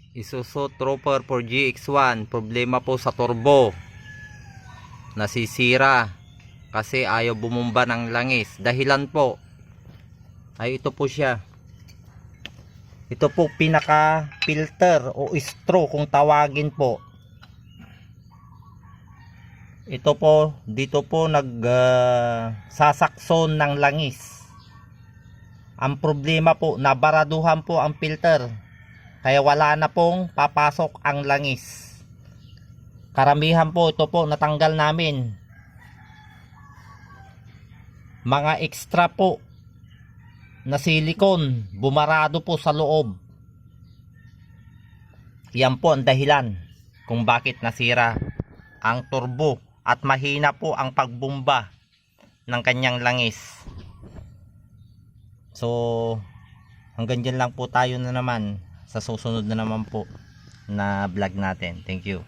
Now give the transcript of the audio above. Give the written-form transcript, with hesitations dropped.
Isuzu Trooper for GX1, problema po sa turbo, nasisira kasi ayaw bumumba ng langis. Dahilan po ay ito po siya, ito po pinaka filter o straw kung tawagin po. Ito po, dito po sasakson ng langis. Ang problema po, nabaraduhan po ang filter, kaya wala na pong papasok ang langis. Karamihan po ito po natanggal namin. Mga extra po na silicone, bumarado po sa loob. Yan po ang dahilan kung bakit nasira ang turbo at mahina po ang pagbumba ng kanyang langis. So hanggang dyan lang po tayo na naman. Sa susunod na naman po na vlog natin. Thank you.